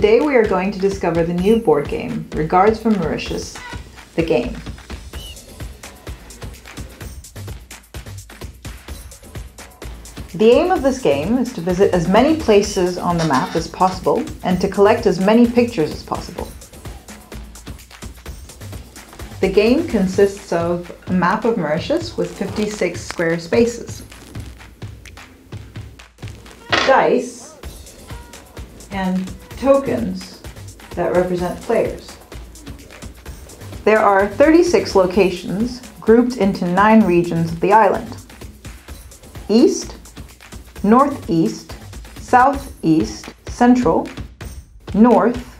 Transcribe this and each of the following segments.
Today we are going to discover the new board game, Regards from Mauritius, the game. The aim of this game is to visit as many places on the map as possible and to collect as many pictures as possible. The game consists of a map of Mauritius with 56 square spaces, dice, and tokens that represent players. There are 36 locations grouped into 9 regions of the island: East, Northeast, Southeast, Central, North,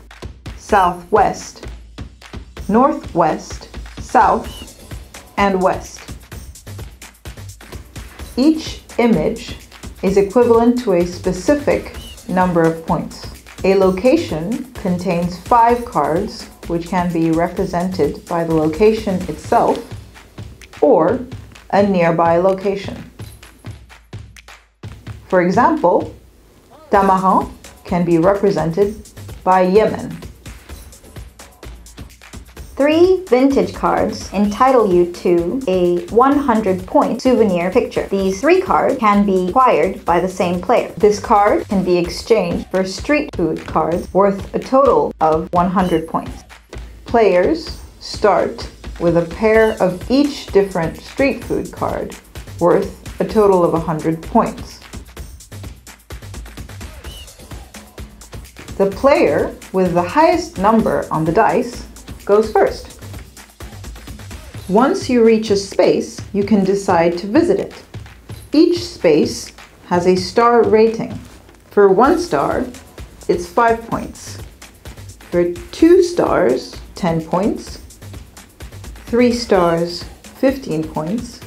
Southwest, Northwest, South, and West. Each image is equivalent to a specific number of points. A location contains 5 cards, which can be represented by the location itself or a nearby location. For example, Tamarin can be represented by Yemen. 3 vintage cards entitle you to a 100-point souvenir picture. These 3 cards can be acquired by the same player. This card can be exchanged for street food cards worth a total of 100 points. Players start with a pair of each different street food card worth a total of 100 points. The player with the highest number on the dice goes first. Once you reach a space, you can decide to visit it. Each space has a star rating. For 1 star, it's 5 points. For 2 stars, 10 points. 3 stars, 15 points.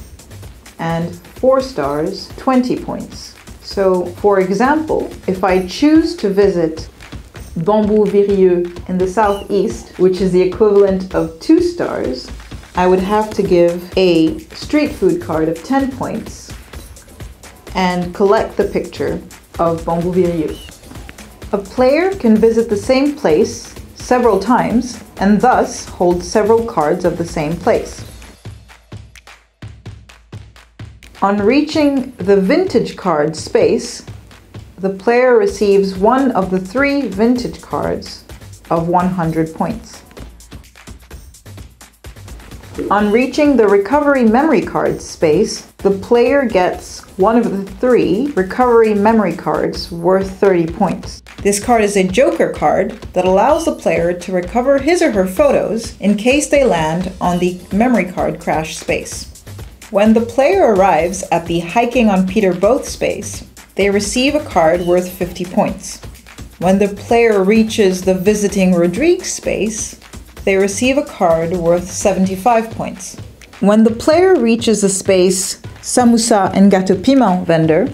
And 4 stars, 20 points. So, for example, if I choose to visit in the southeast, which is the equivalent of 2 stars, I would have to give a street food card of 10 points and collect the picture of Bambou-Virieu. A player can visit the same place several times and thus hold several cards of the same place. On reaching the vintage card space, the player receives one of the 3 vintage cards of 100 points. On reaching the recovery memory card space, the player gets one of the 3 recovery memory cards worth 30 points. This card is a joker card that allows the player to recover his or her photos in case they land on the memory card crash space. When the player arrives at the hiking on Peter Both space, they receive a card worth 50 points. When the player reaches the visiting Rodrigue space, they receive a card worth 75 points. When the player reaches the space Samoussa and Gâteau Piment vendor,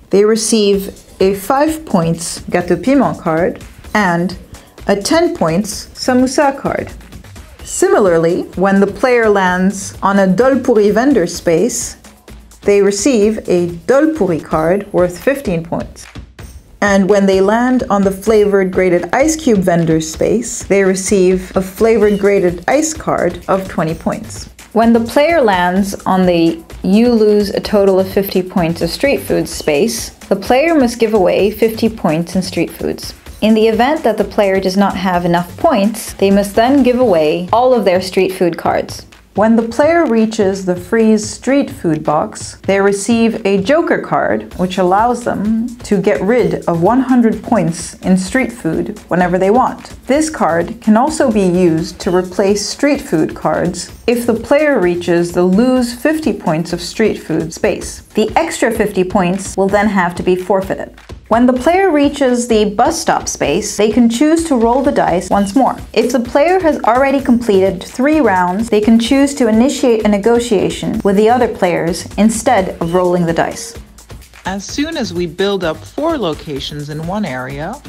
they receive a 5 points Gâteau Piment card and a 10 points Samoussa card. Similarly, when the player lands on a Dol Pourri vendor space, they receive a Dol Pourri card worth 15 points. And when they land on the flavored grated ice cube vendor space, they receive a flavored grated ice card of 20 points. When the player lands on the you lose a total of 50 points of street food space, the player must give away 50 points in street foods. In the event that the player does not have enough points, they must then give away all of their street food cards. When the player reaches the freeze street food box, they receive a joker card, which allows them to get rid of 100 points in street food whenever they want. This card can also be used to replace street food cards if the player reaches the lose 50 points of street food space. The extra 50 points will then have to be forfeited. When the player reaches the bus stop space, they can choose to roll the dice once more. If the player has already completed 3 rounds, they can choose to initiate a negotiation with the other players instead of rolling the dice. As soon as we build up 4 locations in one area,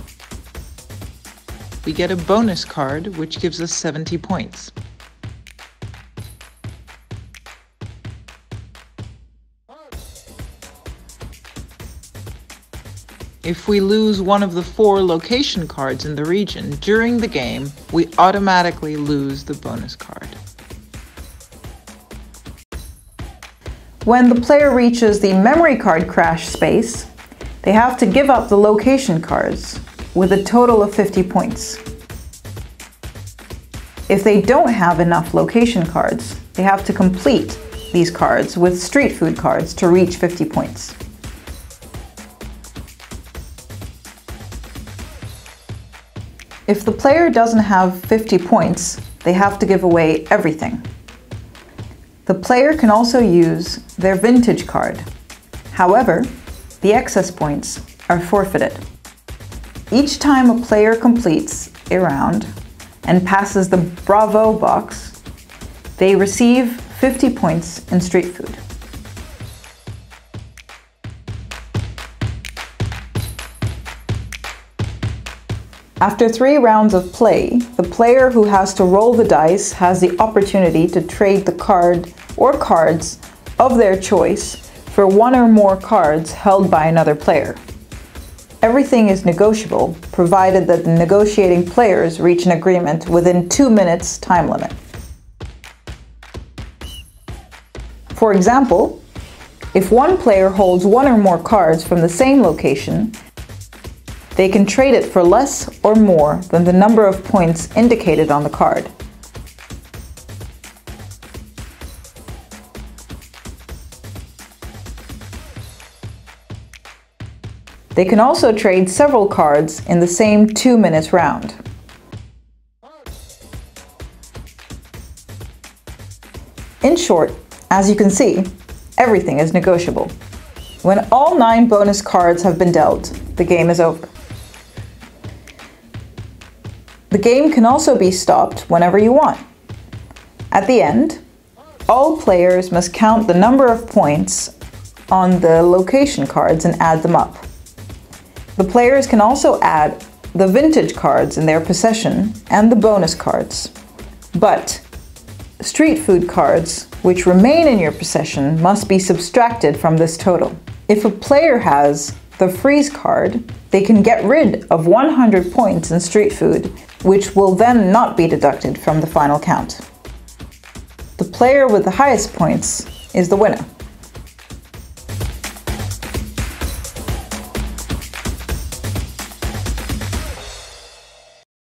we get a bonus card which gives us 70 points. If we lose one of the 4 location cards in the region during the game, we automatically lose the bonus card. When the player reaches the memory card crash space, they have to give up the location cards with a total of 50 points. If they don't have enough location cards, they have to complete these cards with street food cards to reach 50 points. If the player doesn't have 50 points, they have to give away everything. The player can also use their vintage card. However, the excess points are forfeited. Each time a player completes a round and passes the Bravo box, they receive 50 points in street food. After 3 rounds of play, the player who has to roll the dice has the opportunity to trade the card or cards of their choice for 1 or more cards held by another player. Everything is negotiable, provided that the negotiating players reach an agreement within 2 minutes time limit. For example, if one player holds 1 or more cards from the same location, they can trade it for less or more than the number of points indicated on the card. They can also trade several cards in the same 2-minute round. In short, as you can see, everything is negotiable. When all 9 bonus cards have been dealt, the game is over. The game can also be stopped whenever you want. At the end, all players must count the number of points on the location cards and add them up. The players can also add the vintage cards in their possession and the bonus cards. But street food cards, which remain in your possession, must be subtracted from this total. If a player has the freeze card, they can get rid of 100 points in street food, which will then not be deducted from the final count. The player with the highest points is the winner.